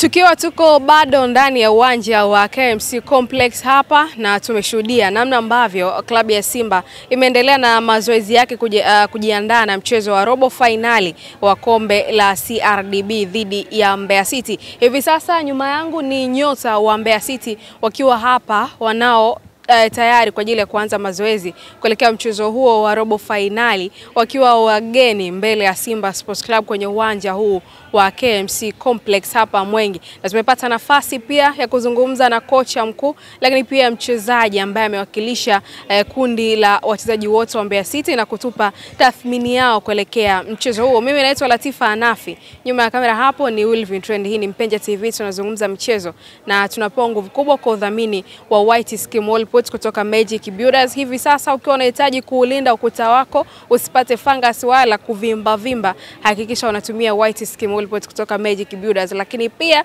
Tukiwa tuko bado ndani ya uwanja wa KMC Complex hapa na tumeshuhudia namna ambavyo klabu ya Simba imeendelea na mazoezi yake kujiandaa na mchezo wa robo finali wa kombe la CRDB dhidi ya Mbeya City. Hivi sasa nyuma yangu ni nyota wa Mbeya City wakiwa hapa wanao tayari kwa ajili ya kuanza mazoezi kuelekea mchezo huo wa robo finali wakiwa wageni mbele ya Simba Sports Club kwenye uwanja huu wa KMC Complex hapa Mwenge. Na tumepata nafasi pia ya kuzungumza na kocha mkuu lakini pia mchezaji ambaye amewakilisha kundi la wachezaji wote wa Mbeya City na kutupa tathmini yao kuelekea mchezo huo. Mimi naitwa Latifa Anafi. Nyuma ya kamera hapo ni Wilvin Trend. Hii ni Mpenja TV, tunazungumza mchezo na tunapewa nguvu kubwa kwa udhamini wa White Skim Wallput kutoka Magic Builders. Hivi sasa ukiwa unahitaji kuulinda ukuta wako usipate fungus wala kuvimba, hakikisha unatumia White Skim Wallput kutoka Magic Builders. Lakini pia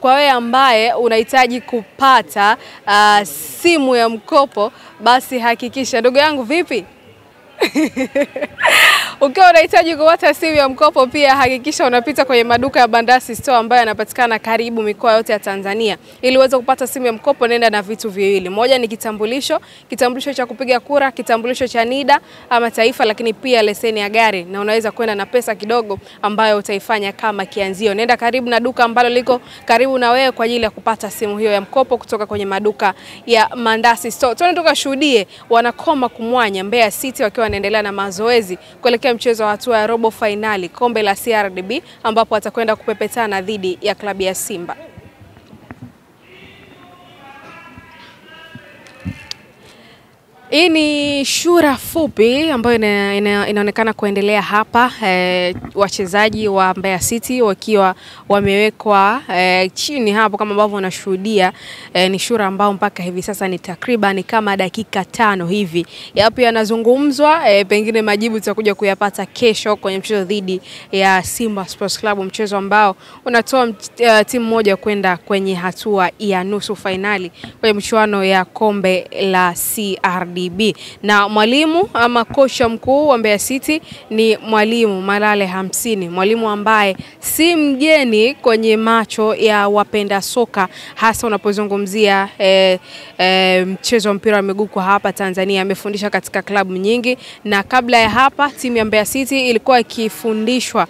kwa wewe ambaye unahitaji kupata simu ya mkopo, basi hakikisha, ndugu yangu vipi? Ukiwa unahitaji kupata simu ya mkopo pia hakikisha unapita kwenye maduka ya Bandasi Store ambayo yanapatikana karibu mikoa yote ya Tanzania. Ili uweze kupata simu ya mkopo nenda na vitu viwili. Moja ni kitambulisho cha kupiga kura, kitambulisho cha NIDA ama taifa, lakini pia leseni ya gari, na unaweza kwenda na pesa kidogo ambayo utaifanya kama kianzio. Nenda karibu na duka ambalo liko karibu na wewe kwa ajili ya kupata simu hiyo ya mkopo kutoka kwenye maduka ya Bandasi Store. Tunatoka shuhudie wanakoma kumwanya Mbeya City wakiwa wanaendelea na mazoezi kuelekea mchezo wa hatua ya robo finali kombe la CRDB ambapo atakwenda kupepetana dhidi ya klabu ya Simba. Hii ni shura fupi ambayo inaonekana kuendelea hapa, wachezaji wa Mbeya City wakiwa wamewekwa chini hapo kama ambavyo unashuhudia. Ni shura ambao mpaka hivi sasa ni takriban kama dakika 5 hivi. Yapi yanazungumzwa, pengine majibu tutakuja kuyapata kesho kwenye mchezo dhidi ya Simba Sports Club, mchezo ambao unatoa timu moja kwenda kwenye hatua ya nusu finali kwenye mchuano ya kombe la CRDB. Na mwalimu ama kocha mkuu wa Mbeya City ni mwalimu Malale Hamsini, mwalimu ambaye si mgeni kwenye macho ya wapenda soka, hasa unapozungumzia mchezo wa mpira wa miguu kwa hapa Tanzania. Amefundisha katika klabu nyingi, na kabla ya hapa timu ya Mbeya City ilikuwa ikifundishwa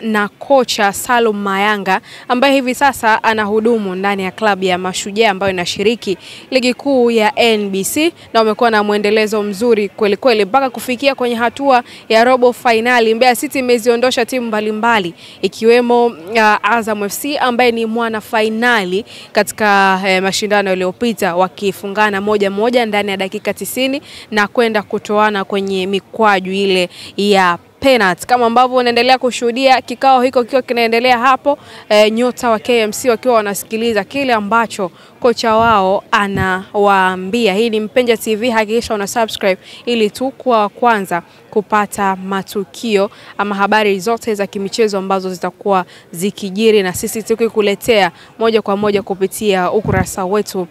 na kocha Salum Mayanga ambaye hivi sasa anahudumu ndani ya klabu ya Mashujaa ambayo inashiriki ligi kuu ya NBC, na wamekuwa na muendelezo mzuri kweli kweli mpaka kufikia kwenye hatua ya robo finali. Mbeya City imeziondosha timu mbalimbali ikiwemo Azam FC ambaye ni mwana finali katika mashindano yaliyopita, wakifungana 1-1 ndani ya dakika 90 na kwenda kutoana kwenye mikwaju ile ya penalty. Kama ambavyo unaendelea kushuhudia kikao hiko kikiwa kinaendelea hapo, nyota wa KMC wakiwa wanasikiliza kile ambacho kocha wao anawaambia. Hii ni Mpenja TV, hakikisha una subscribe ili tu kuwa kwanza kupata matukio ama habari zote za kimichezo ambazo zitakuwa zikijiri, na sisi tukikuletea moja kwa moja kupitia ukurasa wetu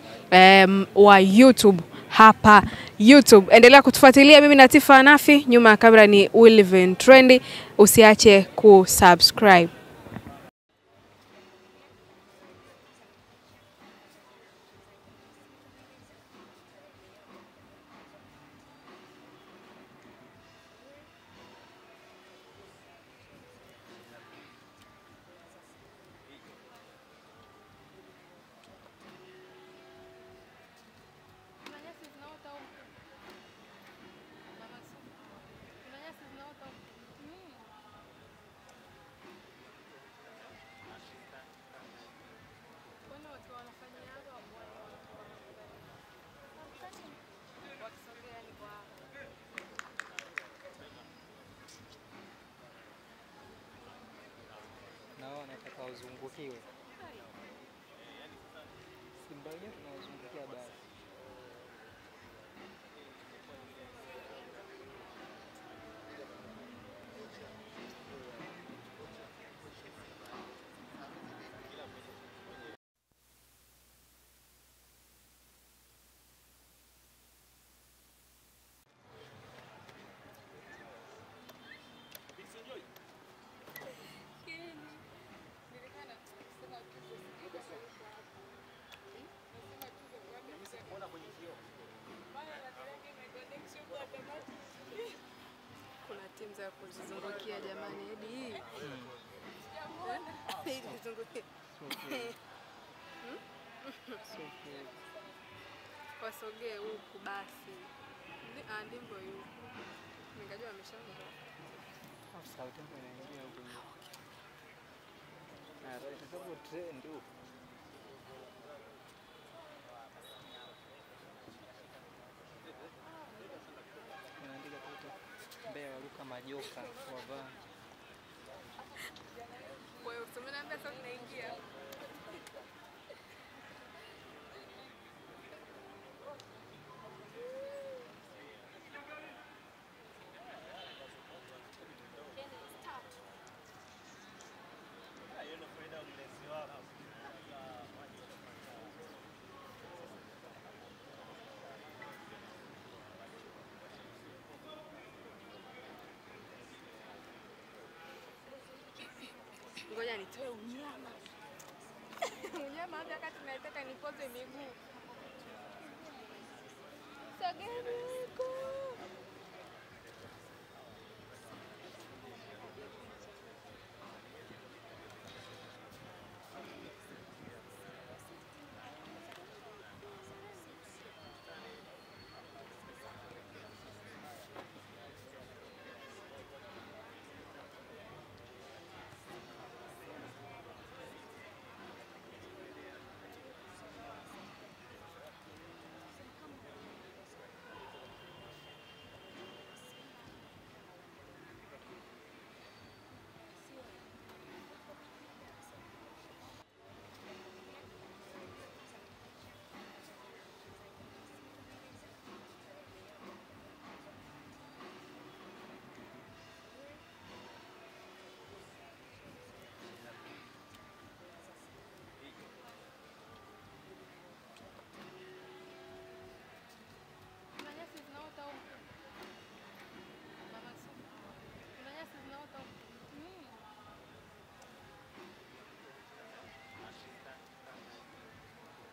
wa YouTube hapa YouTube. Endelea kutufuatilia. Mimi Latifa Anafi, nyuma ya kamera ni Wilvin Trend. Usiache kusubscribe. Nataka uzungukiwe. Simba yenyewe tunazungukia basi. kuzizungukia jamani, hadi hii. Hii kuzungukia. Wasogee huku basi. Ndimbo yuko. Ningajua ameshaondoka. Sauti yako inaingia huko. Itakuwa trend huko. Naandika kuta Mbeya waruka majoka wavaa. Kwa hiyo umeambia sasa tunaingia. Ngoja nitoe unyama. Unyama hata wakati nataka nipoze miguu. Sogeni huko.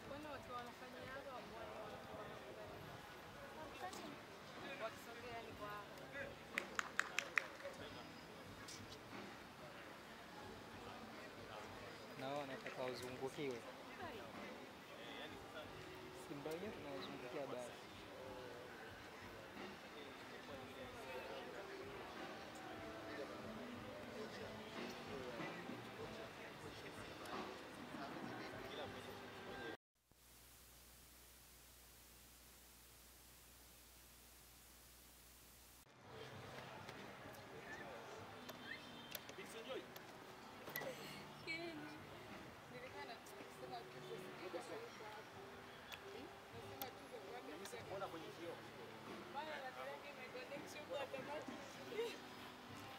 Bueno, watu wanafanyiaga wakisogea ni kwa na wao wanataka wazungukiwe. Simba wenyewe tunawazungukia basi.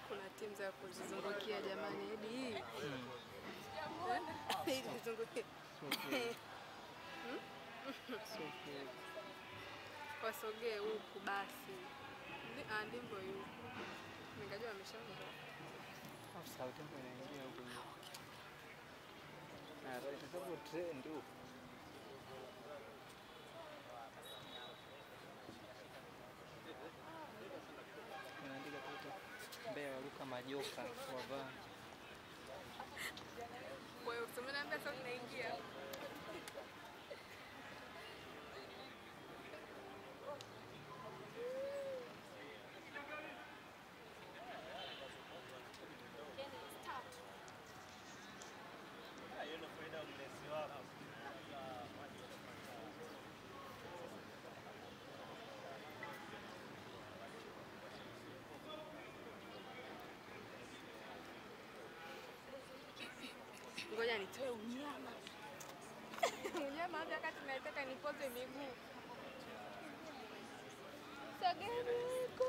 kuna timu za kuzizungukia jamani, hadi hii. Hii kuzungukia. Wasogee huku basi. Ndimbo yuko. Ningajua ameshaondoka. Sauti yako inaingia huko. Itakuwa trend huko. Naandika kuta Mbeya waruka majoka wavaa. Kwa hiyo umeambia sasa tunaingia. Ngoja nitoe unyama. Unyama hata wakati nataka nipoze miguu. Sogeni huko.